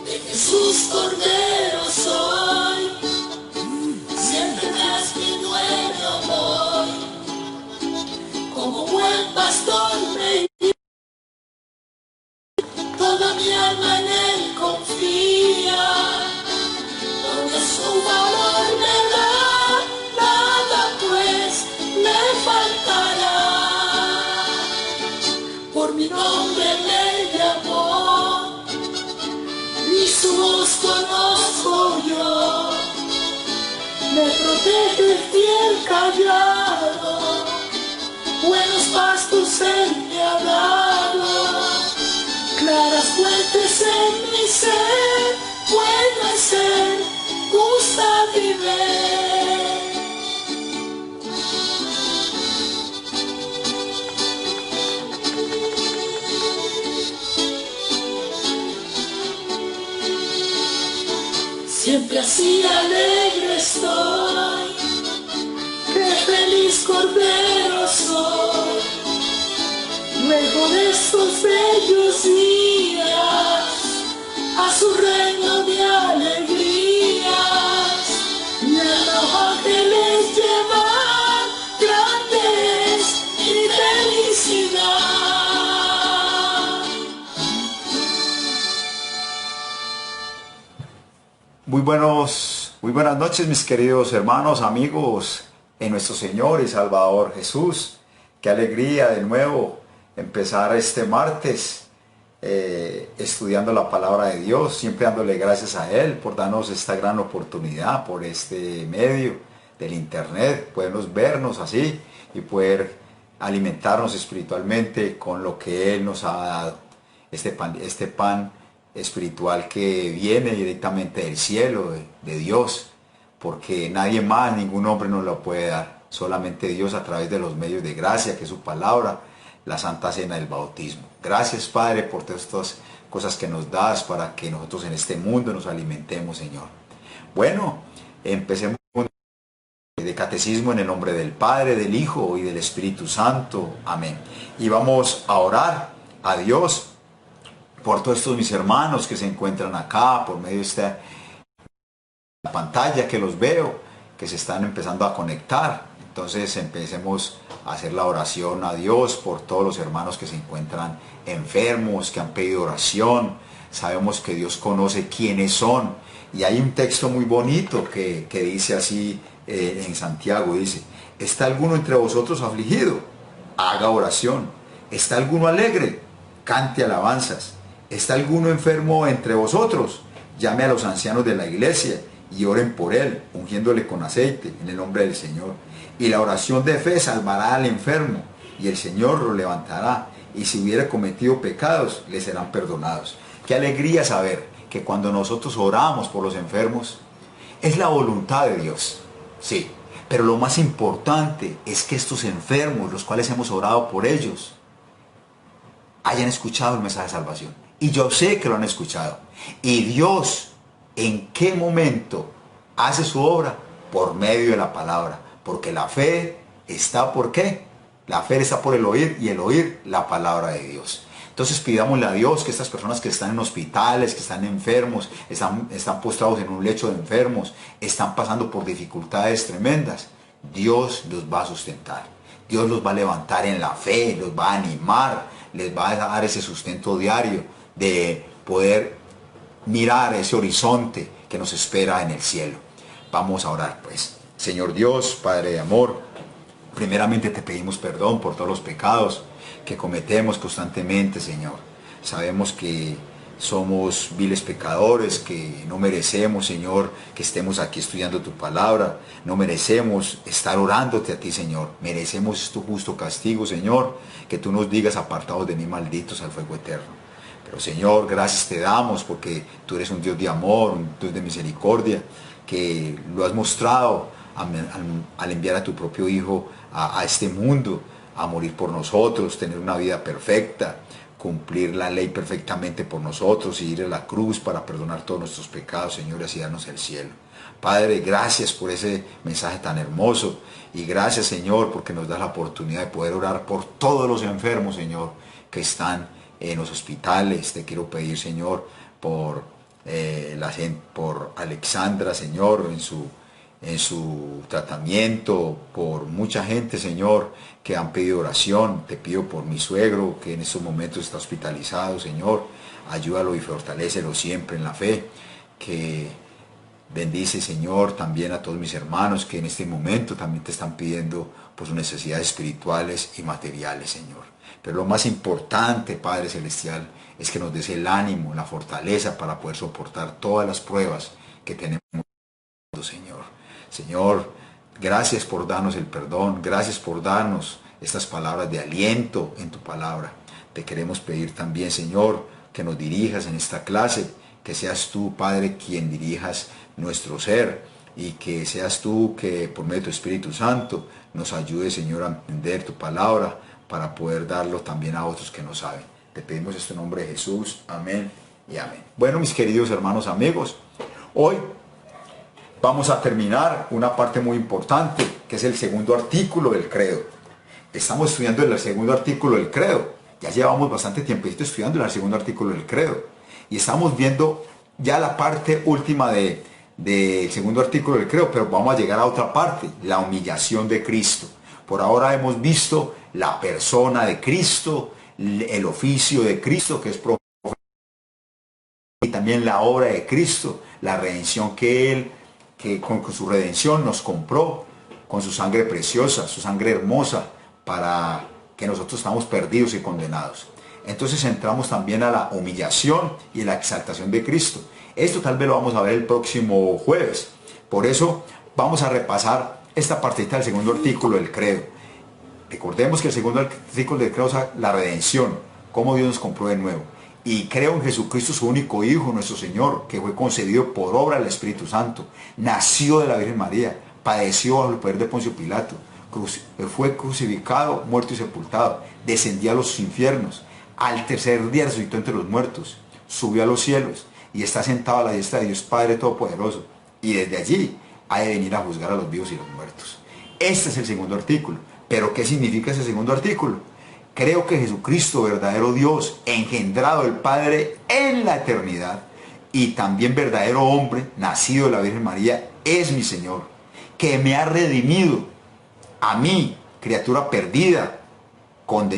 De Jesús Cordero soy, siempre tras mi dueño voy, como buen pastor me guía, toda mi alma en él confía, donde su valor me da, nada pues me faltará. Por mi nombre me llamó, y su voz conozco yo, me protege fiel callado, buenos pastos él me ha dado, claras fuentes en mi ser, bueno es él, gusta viver. Siempre así alegre estoy, qué feliz cordero soy, luego de estos bellos días, a su reino de alegrías, y a los ángeles llevar grandes y felicidad. Muy buenas noches, mis queridos hermanos, amigos en nuestro Señor y Salvador Jesús. Qué alegría de nuevo empezar este martes estudiando la palabra de Dios, siempre dándole gracias a Él por darnos esta gran oportunidad, por este medio del internet, podernos vernos así y poder alimentarnos espiritualmente con lo que Él nos ha dado, este pan espiritual que viene directamente del cielo, de Dios, porque nadie más, ningún hombre nos lo puede dar, solamente Dios a través de los medios de gracia, que es su palabra, la Santa Cena del Bautismo. Gracias, Padre, por todas estas cosas que nos das para que nosotros en este mundo nos alimentemos, Señor. Bueno, empecemos de catecismo en el nombre del Padre, del Hijo y del Espíritu Santo. Amén. Y vamos a orar a Dios por todos estos mis hermanos que se encuentran acá, por medio de esta pantalla que los veo, que se están empezando a conectar. Entonces empecemos a hacer la oración a Dios por todos los hermanos que se encuentran enfermos, que han pedido oración. Sabemos que Dios conoce quiénes son. Y hay un texto muy bonito que dice así en Santiago, dice: ¿está alguno entre vosotros afligido? Haga oración. ¿Está alguno alegre? Cante alabanzas. ¿Está alguno enfermo entre vosotros? Llame a los ancianos de la iglesia y oren por él, ungiéndole con aceite en el nombre del Señor. Y la oración de fe salvará al enfermo, y el Señor lo levantará, y si hubiera cometido pecados, le serán perdonados. Qué alegría saber que cuando nosotros oramos por los enfermos, es la voluntad de Dios, sí, pero lo más importante es que estos enfermos, los cuales hemos orado por ellos, hayan escuchado el mensaje de salvación. Y yo sé que lo han escuchado. Y Dios, ¿en qué momento hace su obra? Por medio de la palabra. Porque la fe está ¿por qué? La fe está por el oír, y el oír la palabra de Dios. Entonces pidámosle a Dios que estas personas que están en hospitales, que están enfermos, están postrados en un lecho de enfermos, están pasando por dificultades tremendas, Dios los va a sustentar. Dios los va a levantar en la fe, los va a animar, les va a dar ese sustento diario de poder mirar ese horizonte que nos espera en el cielo. Vamos a orar pues. Señor Dios, Padre de amor, primeramente te pedimos perdón por todos los pecados que cometemos constantemente, Señor. Sabemos que somos viles pecadores, que no merecemos, Señor, que estemos aquí estudiando tu palabra. No merecemos estar orándote a ti, Señor. Merecemos tu justo castigo, Señor, que tú nos digas: apartados de mí, malditos, al fuego eterno. Pero, Señor, gracias te damos porque tú eres un Dios de amor, un Dios de misericordia, que lo has mostrado al enviar a tu propio Hijo a este mundo, a morir por nosotros, tener una vida perfecta, cumplir la ley perfectamente por nosotros y ir a la cruz para perdonar todos nuestros pecados, Señor, y así darnos el cielo. Padre, gracias por ese mensaje tan hermoso, y gracias, Señor, porque nos das la oportunidad de poder orar por todos los enfermos, Señor, que están en los hospitales. Te quiero pedir, Señor, por por Alexandra, Señor, en su tratamiento, por mucha gente, Señor, que han pedido oración. Te pido por mi suegro, que en estos momentos está hospitalizado, Señor. Ayúdalo y fortalécelo siempre en la fe. Que bendice, Señor, también a todos mis hermanos que en este momento también te están pidiendo por sus necesidades espirituales y materiales, Señor. Pero lo más importante, Padre Celestial, es que nos des el ánimo, la fortaleza para poder soportar todas las pruebas que tenemos, Señor. Señor, gracias por darnos el perdón, gracias por darnos estas palabras de aliento en tu palabra. Te queremos pedir también, Señor, que nos dirijas en esta clase, que seas tú, Padre, quien dirijas nuestro ser, y que seas tú que por medio de tu Espíritu Santo nos ayude, Señor, a entender tu palabra para poder darlo también a otros que no saben. Te pedimos esto en nombre de Jesús. Amén y amén. Bueno, mis queridos hermanos, amigos, hoy vamos a terminar una parte muy importante, que es el segundo artículo del credo. Estamos estudiando el segundo artículo del credo. Ya llevamos bastante tiempito estudiando el segundo artículo del credo. Y estamos viendo ya la parte última del segundo artículo del credo, pero vamos a llegar a otra parte, la humillación de Cristo. Por ahora hemos visto la persona de Cristo, el oficio de Cristo, que es profeta, y también la obra de Cristo, la redención que Él, que con su redención nos compró, con su sangre preciosa, su sangre hermosa, para que nosotros estamos perdidos y condenados. Entonces entramos también a la humillación y la exaltación de Cristo. Esto tal vez lo vamos a ver el próximo jueves. Por eso vamos a repasar esta partita del segundo artículo del credo. Recordemos que el segundo artículo del credo es la redención, cómo Dios nos compró de nuevo. Y creo en Jesucristo, su único Hijo, nuestro Señor, que fue concebido por obra del Espíritu Santo, nació de la Virgen María, padeció bajo el poder de Poncio Pilato, fue crucificado, muerto y sepultado, descendió a los infiernos, al tercer día resucitó entre los muertos, subió a los cielos y está sentado a la diestra de Dios Padre Todopoderoso, y desde allí ha de venir a juzgar a los vivos y los muertos. Este es el segundo artículo. ¿Pero qué significa ese segundo artículo? Creo que Jesucristo, verdadero Dios, engendrado del Padre en la eternidad, y también verdadero hombre, nacido de la Virgen María, es mi Señor, que me ha redimido a mí, criatura perdida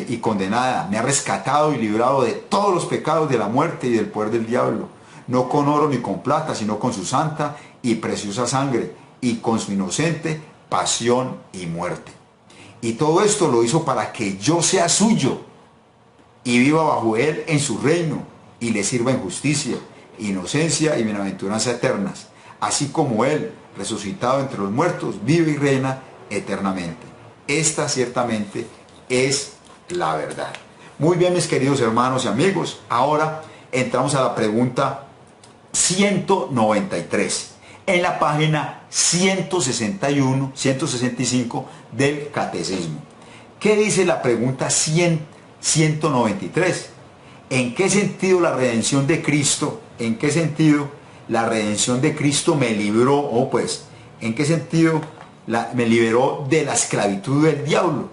y condenada, me ha rescatado y librado de todos los pecados, de la muerte y del poder del diablo, no con oro ni con plata, sino con su santa y preciosa sangre, y con su inocente pasión y muerte. Y todo esto lo hizo para que yo sea suyo y viva bajo él en su reino, y le sirva en justicia, inocencia y bienaventuranza eternas, así como él, resucitado entre los muertos, vive y reina eternamente. Esta ciertamente es la verdad. Muy bien, mis queridos hermanos y amigos, ahora entramos a la pregunta 193 en la página 165 del Catecismo. ¿Qué dice la pregunta 193? ¿En qué sentido la redención de Cristo, en qué sentido la redención de Cristo me libró, en qué sentido me liberó de la esclavitud del diablo?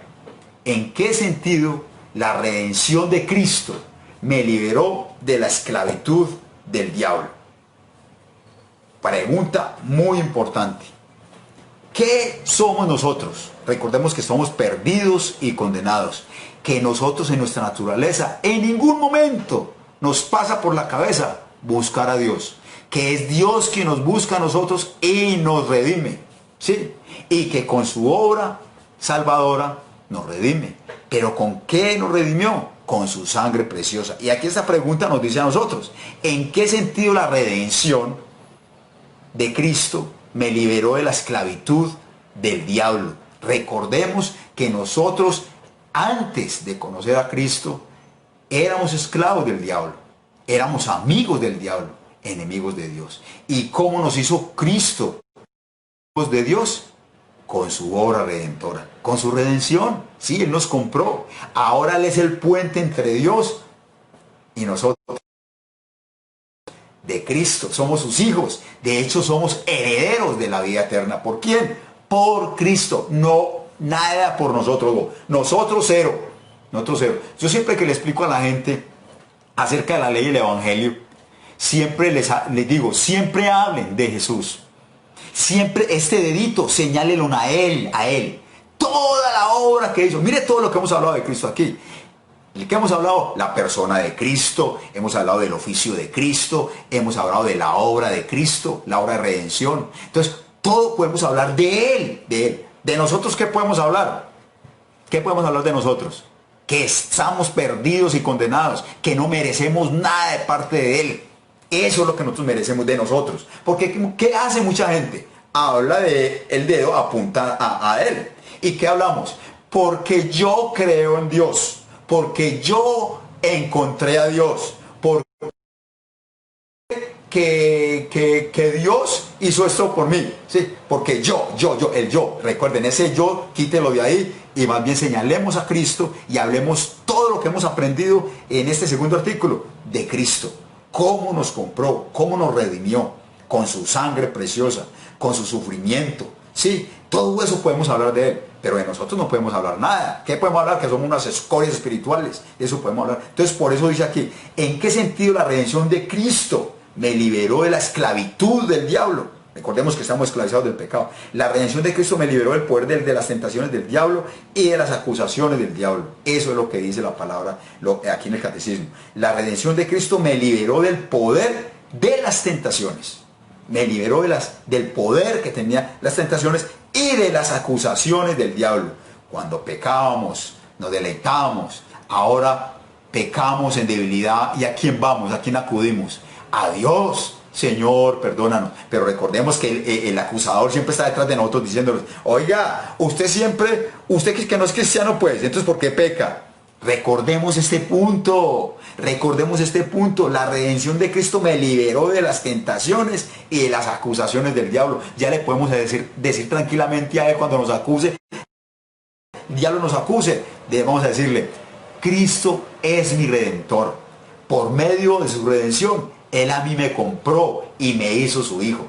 ¿En qué sentido la redención de Cristo me liberó de la esclavitud del diablo? Pregunta muy importante. ¿Qué somos nosotros? Recordemos que somos perdidos y condenados. Que nosotros en nuestra naturaleza en ningún momento nos pasa por la cabeza buscar a Dios. Que es Dios quien nos busca a nosotros y nos redime. ¿Sí? Y que con su obra salvadora nos redime. ¿Pero con qué nos redimió? Con su sangre preciosa. Y aquí esta pregunta nos dice a nosotros: ¿en qué sentido la redención de Cristo me liberó de la esclavitud del diablo? Recordemos que nosotros, antes de conocer a Cristo, éramos esclavos del diablo, éramos amigos del diablo, enemigos de Dios. ¿Y cómo nos hizo Cristo amigos de Dios? Con su obra redentora, con su redención. Sí, Él nos compró. Ahora Él es el puente entre Dios y nosotros. De Cristo, somos sus hijos. De hecho, somos herederos de la vida eterna. ¿Por quién? Por Cristo. No, nada por nosotros. Nosotros cero. Nosotros cero. Yo siempre que le explico a la gente acerca de la ley y el evangelio, siempre les digo, siempre hablen de Jesús. Siempre este dedito, señálelo a Él, a Él. Toda la obra que hizo. Mire todo lo que hemos hablado de Cristo aquí. ¿De qué hemos hablado? La persona de Cristo, hemos hablado del oficio de Cristo, hemos hablado de la obra de Cristo, la obra de redención. Entonces, todo podemos hablar de Él, de Él. ¿De nosotros qué podemos hablar? ¿Qué podemos hablar de nosotros? Que estamos perdidos y condenados, que no merecemos nada de parte de Él. Eso es lo que nosotros merecemos de nosotros. Porque, ¿qué hace mucha gente? Habla de el dedo, apunta a Él. ¿Y qué hablamos? Porque yo creo en Dios. Porque yo encontré a Dios. Porque Dios hizo esto por mí. ¿Sí? Porque el yo. Recuerden, ese yo, quítelo de ahí. Y más bien señalemos a Cristo y hablemos todo lo que hemos aprendido en este segundo artículo de Cristo. Cómo nos compró, cómo nos redimió, con su sangre preciosa, con su sufrimiento. Sí, todo eso podemos hablar de Él, pero de nosotros no podemos hablar nada. ¿Qué podemos hablar? Que somos unas escorias espirituales. De eso podemos hablar. Entonces, por eso dice aquí, ¿en qué sentido la redención de Cristo me liberó de la esclavitud del diablo? Recordemos que estamos esclavizados del pecado. La redención de Cristo me liberó del poder de las tentaciones del diablo y de las acusaciones del diablo. Eso es lo que dice la palabra aquí en el catecismo. La redención de Cristo me liberó del poder de las tentaciones. Me liberó del poder que tenía las tentaciones y de las acusaciones del diablo. Cuando pecábamos, nos deleitábamos. Ahora pecamos en debilidad. ¿Y a quién vamos? ¿A quién acudimos? A Dios. Señor, perdónanos. Pero recordemos que el acusador siempre está detrás de nosotros diciéndonos, oiga, usted que no es cristiano, pues, entonces ¿por qué peca? Recordemos este punto. La redención de Cristo me liberó de las tentaciones y de las acusaciones del diablo. Ya le podemos decir tranquilamente a Él cuando nos acuse, el diablo nos acuse, debemos decirle, Cristo es mi redentor. Por medio de su redención, Él a mí me compró y me hizo su hijo.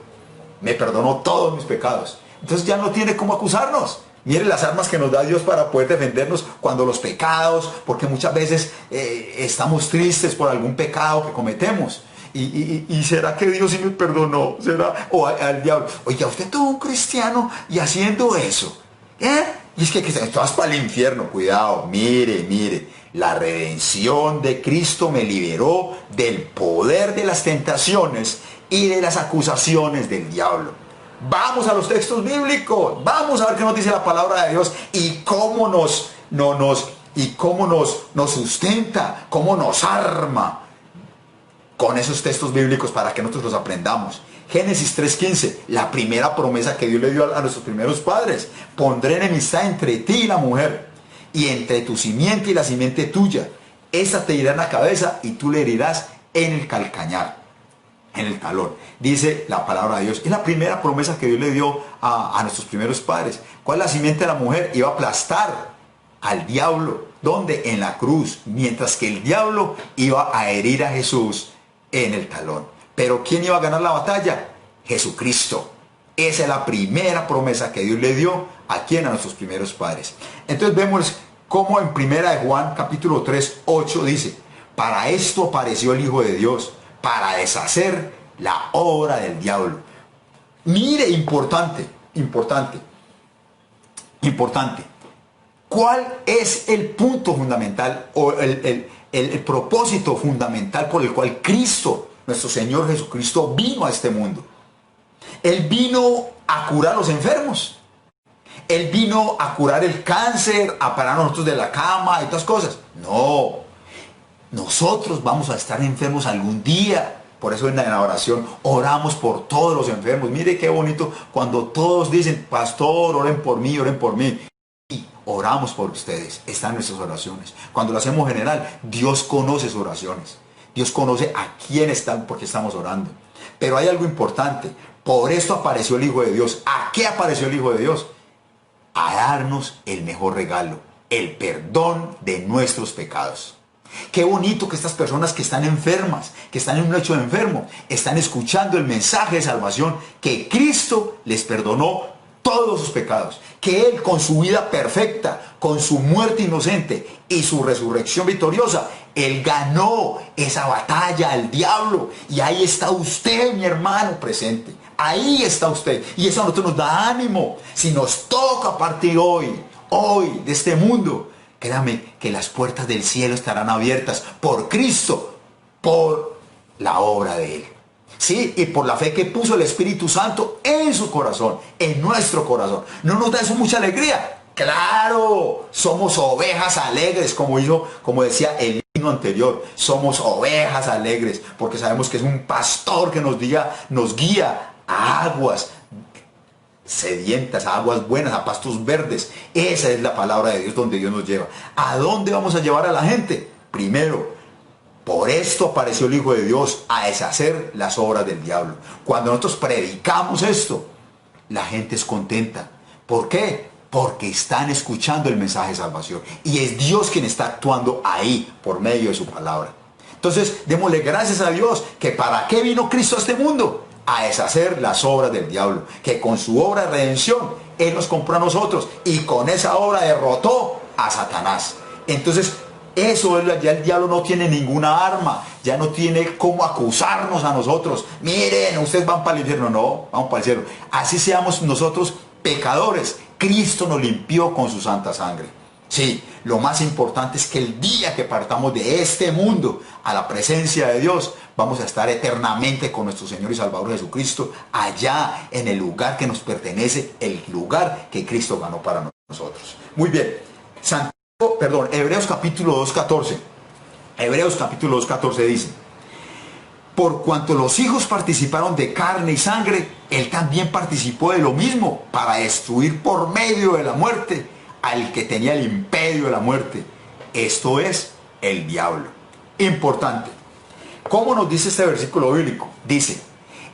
Me perdonó todos mis pecados. Entonces ya no tiene cómo acusarnos. Miren las armas que nos da Dios para poder defendernos cuando los pecados, porque muchas veces estamos tristes por algún pecado que cometemos. ¿Y será que Dios sí me perdonó? ¿Será? O al diablo, oiga, usted tuvo un cristiano y haciendo eso. Y es que te vas para el infierno. Cuidado, mire. La redención de Cristo me liberó del poder de las tentaciones y de las acusaciones del diablo. Vamos a los textos bíblicos. Vamos a ver qué nos dice la palabra de Dios y cómo nos sustenta, cómo nos arma con esos textos bíblicos para que nosotros los aprendamos. Génesis 3:15, la primera promesa que Dios le dio a nuestros primeros padres. Pondré enemistad entre ti y la mujer, y entre tu simiente y la simiente tuya. Esta te herirá en la cabeza y tú le herirás en el calcañar, en el talón. Dice la palabra de Dios. Es la primera promesa que Dios le dio a nuestros primeros padres. ¿Cuál es la simiente de la mujer? Iba a aplastar al diablo. ¿Dónde? En la cruz. Mientras que el diablo iba a herir a Jesús en el talón. Pero ¿quién iba a ganar la batalla? Jesucristo. Esa es la primera promesa que Dios le dio a quien, a nuestros primeros padres. Entonces vemos cómo en primera de Juan capítulo 3:8 dice, para esto apareció el Hijo de Dios, para deshacer la obra del diablo. Mire, importante. ¿Cuál es el punto fundamental o el propósito fundamental por el cual Cristo, nuestro Señor Jesucristo, vino a este mundo? Él vino a curar a los enfermos. Él vino a curar el cáncer, a parar a nosotros de la cama y todas cosas. No. Nosotros vamos a estar enfermos algún día. Por eso en la oración oramos por todos los enfermos. Mire qué bonito cuando todos dicen, pastor, oren por mí, oren por mí. Y oramos por ustedes. Están nuestras oraciones. Cuando lo hacemos general, Dios conoce sus oraciones. Dios conoce a quién están porque estamos orando. Pero hay algo importante. Por esto apareció el Hijo de Dios. ¿A qué apareció el Hijo de Dios? A darnos el mejor regalo, el perdón de nuestros pecados. Qué bonito que estas personas que están enfermas, que están en un lecho de enfermo, están escuchando el mensaje de salvación, que Cristo les perdonó todos sus pecados, que Él con su vida perfecta, con su muerte inocente y su resurrección victoriosa, Él ganó esa batalla al diablo. Y ahí está usted, mi hermano, presente. Ahí está usted. Y eso a nosotros nos da ánimo. Si nos toca partir hoy de este mundo, créame que las puertas del cielo estarán abiertas por Cristo, por la obra de Él. Sí, y por la fe que puso el Espíritu Santo en su corazón, en nuestro corazón. ¿No nos da eso mucha alegría? Claro, somos ovejas alegres, como decía el himno anterior. Somos ovejas alegres, porque sabemos que es un pastor que nos guía a aguas sedientas, a aguas buenas, a pastos verdes. Esa es la palabra de Dios, donde Dios nos lleva. ¿A dónde vamos a llevar a la gente? Primero, por esto apareció el Hijo de Dios, a deshacer las obras del diablo. Cuando nosotros predicamos esto, la gente es contenta. ¿Por qué? Porque están escuchando el mensaje de salvación. Y es Dios quien está actuando ahí, por medio de su palabra. Entonces, démosle gracias a Dios, que ¿para qué vino Cristo a este mundo? A deshacer las obras del diablo. Que con su obra de redención, Él nos compró a nosotros. Y con esa obra derrotó a Satanás. Entonces, eso es, ya el diablo no tiene ninguna arma, ya no tiene cómo acusarnos a nosotros. Miren, ustedes van para el infierno. No, vamos para el cielo. Así seamos nosotros pecadores, Cristo nos limpió con su santa sangre. Sí, lo más importante es que el día que partamos de este mundo a la presencia de Dios, vamos a estar eternamente con nuestro Señor y Salvador Jesucristo, allá en el lugar que nos pertenece, el lugar que Cristo ganó para nosotros. Muy bien, Hebreos capítulo 2:14. Hebreos capítulo 2:14 dice: por cuanto los hijos participaron de carne y sangre, Él también participó de lo mismo, para destruir por medio de la muerte al que tenía el imperio de la muerte. Esto es el diablo. Importante. ¿Cómo nos dice este versículo bíblico? Dice: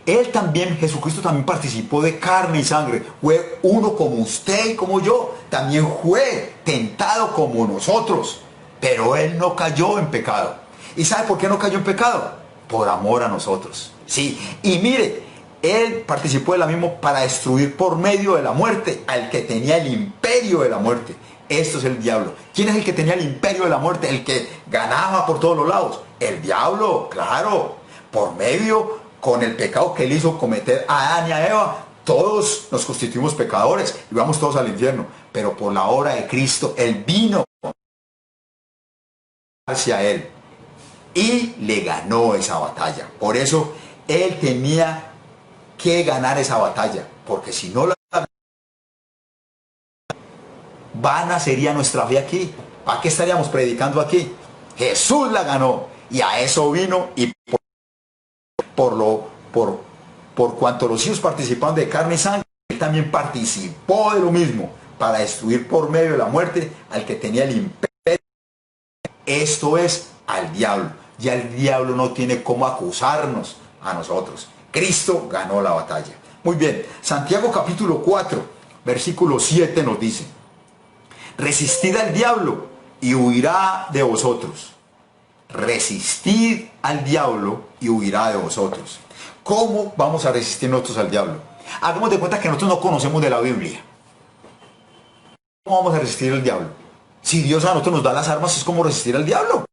Él también, Jesucristo también participó de carne y sangre. Fue uno como usted y como yo. También fue tentado como nosotros. Pero Él no cayó en pecado. ¿Y sabe por qué no cayó en pecado? Por amor a nosotros. Sí. Y mire, Él participó de la misma para destruir por medio de la muerte al que tenía el imperio de la muerte. Esto es el diablo. ¿Quién es el que tenía el imperio de la muerte? El que ganaba por todos los lados. El diablo, claro. Por medio, con el pecado que Él hizo cometer a Adán y a Eva, todos nos constituimos pecadores y vamos todos al infierno. Pero por la obra de Cristo, Él vino hacia Él y le ganó esa batalla. Por eso Él tenía que ganar esa batalla, porque si no la vana sería nuestra fe aquí. ¿Para qué estaríamos predicando aquí? Jesús la ganó y a eso vino. Y por cuanto los hijos participaron de carne y sangre, Él también participó de lo mismo, para destruir por medio de la muerte al que tenía el imperio. Esto es al diablo. Ya el diablo no tiene cómo acusarnos a nosotros. Cristo ganó la batalla. Muy bien, Santiago capítulo 4, versículo 7 nos dice: resistid al diablo y huirá de vosotros. Resistid al diablo y huirá de vosotros. ¿Cómo vamos a resistir nosotros al diablo? Hagamos de cuenta que nosotros no conocemos de la Biblia. ¿Cómo vamos a resistir al diablo? Si Dios a nosotros nos da las armas, es como resistir al diablo.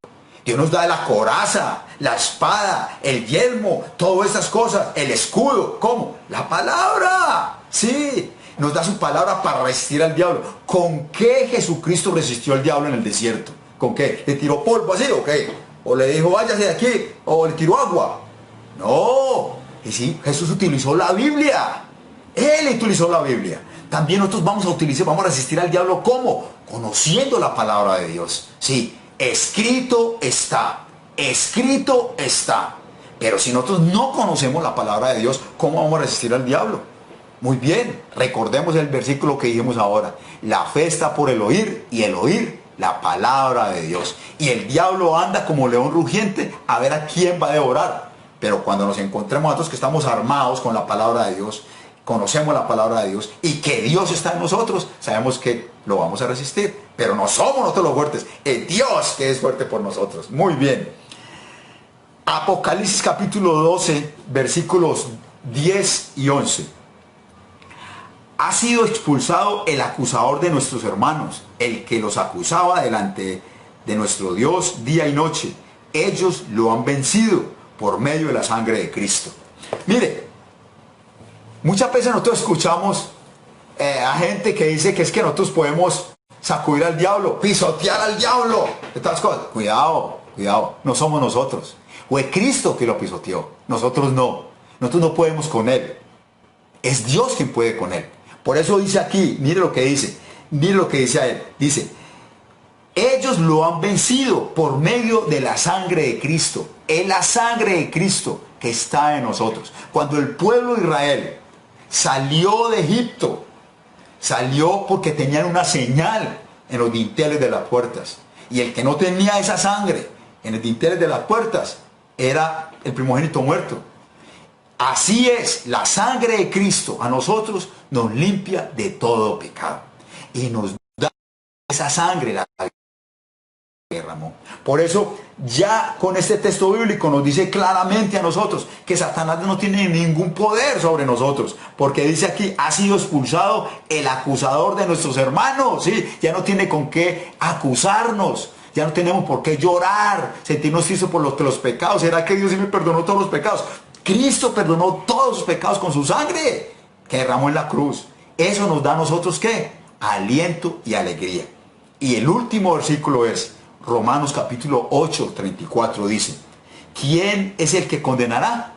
Dios nos da la coraza, la espada, el yelmo, todas estas cosas, el escudo. ¿Cómo? La palabra. Sí, nos da su palabra para resistir al diablo. ¿Con qué Jesucristo resistió al diablo en el desierto? ¿Con qué? ¿Le tiró polvo así o qué? ¿O le dijo váyase de aquí? ¿O le tiró agua? No. Y sí, Jesús utilizó la Biblia. Él utilizó la Biblia. También nosotros vamos a resistir al diablo. ¿Cómo? Conociendo la palabra de Dios. Sí. Escrito está, escrito está. Pero si nosotros no conocemos la palabra de Dios, ¿cómo vamos a resistir al diablo? Muy bien, recordemos el versículo que dijimos ahora. La fe está por el oír y el oír la palabra de Dios. Y el diablo anda como león rugiente a ver a quién va a devorar. Pero cuando nos encontremos nosotros que estamos armados con la palabra de Dios, conocemos la palabra de Dios y que Dios está en nosotros, sabemos que lo vamos a resistir. Pero no somos nosotros los fuertes, es Dios que es fuerte por nosotros. Muy bien. Apocalipsis capítulo 12, versículos 10 y 11. Ha sido expulsado el acusador de nuestros hermanos, el que los acusaba delante de nuestro Dios día y noche. ellos lo han vencido por medio de la sangre de Cristo. Mire, muchas veces nosotros escuchamos a gente que dice que es que nosotros podemos sacudir al diablo, pisotear al diablo, estas cosas. Cuidado, cuidado, no somos nosotros. Fue Cristo que lo pisoteó, nosotros no. Nosotros no podemos con él. Es Dios quien puede con él. Por eso dice aquí, mire lo que dice, mire lo que dice a él. Dice, ellos lo han vencido por medio de la sangre de Cristo. Es la sangre de Cristo que está en nosotros. Cuando el pueblo de Israel salió de Egipto, salió porque tenían una señal en los dinteles de las puertas. Y el que no tenía esa sangre en los dinteles de las puertas era el primogénito muerto. Así es, la sangre de Cristo a nosotros nos limpia de todo pecado. Y nos da esa sangre, la derramó. Por eso ya con este texto bíblico nos dice claramente a nosotros que Satanás no tiene ningún poder sobre nosotros, porque dice aquí, ha sido expulsado el acusador de nuestros hermanos, ¿sí? Ya no tiene con qué acusarnos, ya no tenemos por qué llorar, sentirnos tristes por los pecados. ¿Será que Dios sí me perdonó todos los pecados? Cristo perdonó todos sus pecados con su sangre que derramó en la cruz. Eso nos da a nosotros ¿qué? Aliento y alegría. Y el último versículo es Romanos capítulo 8, 34 dice, ¿quién es el que condenará?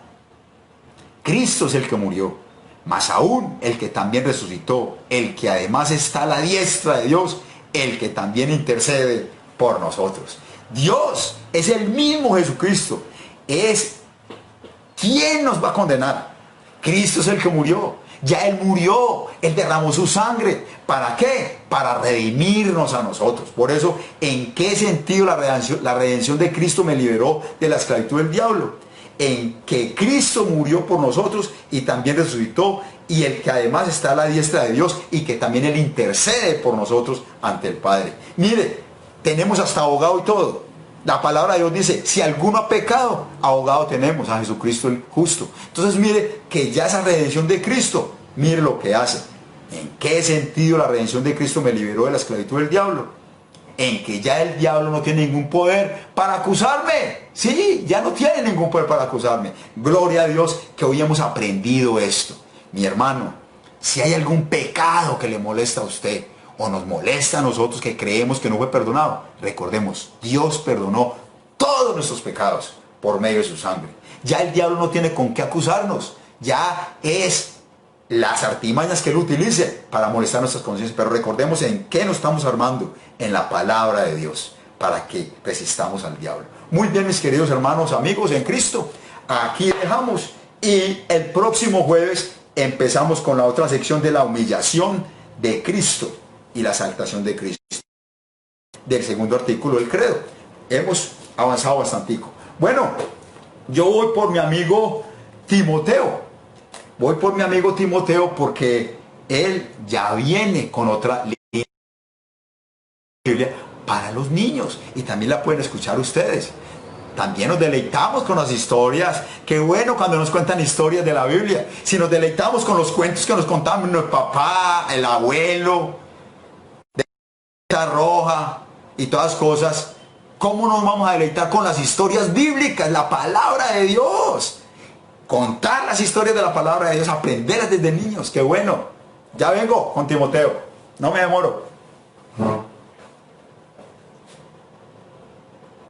Cristo es el que murió, más aún el que también resucitó, el que además está a la diestra de Dios, el que también intercede por nosotros. Dios es el mismo Jesucristo. ¿Quién nos va a condenar? Cristo es el que murió. Ya Él murió, Él derramó su sangre. ¿Para qué? Para redimirnos a nosotros. Por eso, ¿en qué sentido la redención de Cristo me liberó de la esclavitud del diablo? En que Cristo murió por nosotros y también resucitó, y el que además está a la diestra de Dios y que también Él intercede por nosotros ante el Padre. Mire, tenemos hasta abogado y todo. La palabra de Dios dice, si alguno ha pecado, abogado tenemos a Jesucristo el justo. Entonces mire que ya esa redención de Cristo, mire lo que hace. ¿En qué sentido la redención de Cristo me liberó de la esclavitud del diablo? En que ya el diablo no tiene ningún poder para acusarme. Sí, ya no tiene ningún poder para acusarme. Gloria a Dios que hoy hemos aprendido esto. Mi hermano, si hay algún pecado que le molesta a usted, o nos molesta a nosotros que creemos que no fue perdonado, recordemos, Dios perdonó todos nuestros pecados por medio de su sangre. Ya el diablo no tiene con qué acusarnos, ya es las artimañas que él utilice para molestar nuestras conciencias. Pero recordemos en qué nos estamos armando, en la palabra de Dios, para que resistamos al diablo. Muy bien, mis queridos hermanos, amigos en Cristo, aquí dejamos, y el próximo jueves empezamos con la otra sección de la humillación de Cristo y la exaltación de Cristo, del segundo artículo del credo. Hemos avanzado bastantico. Bueno, yo voy por mi amigo Timoteo. Voy por mi amigo Timoteo porque él ya viene con otra Biblia para los niños y también la pueden escuchar ustedes. También nos deleitamos con las historias. Qué bueno cuando nos cuentan historias de la Biblia. Si nos deleitamos con los cuentos que nos contaban nuestro papá, el abuelo, roja y todas cosas, ¿cómo nos vamos a deleitar con las historias bíblicas, la palabra de Dios? Contar las historias de la palabra de Dios, aprenderlas desde niños. Qué bueno. Ya vengo con Timoteo, no me demoro.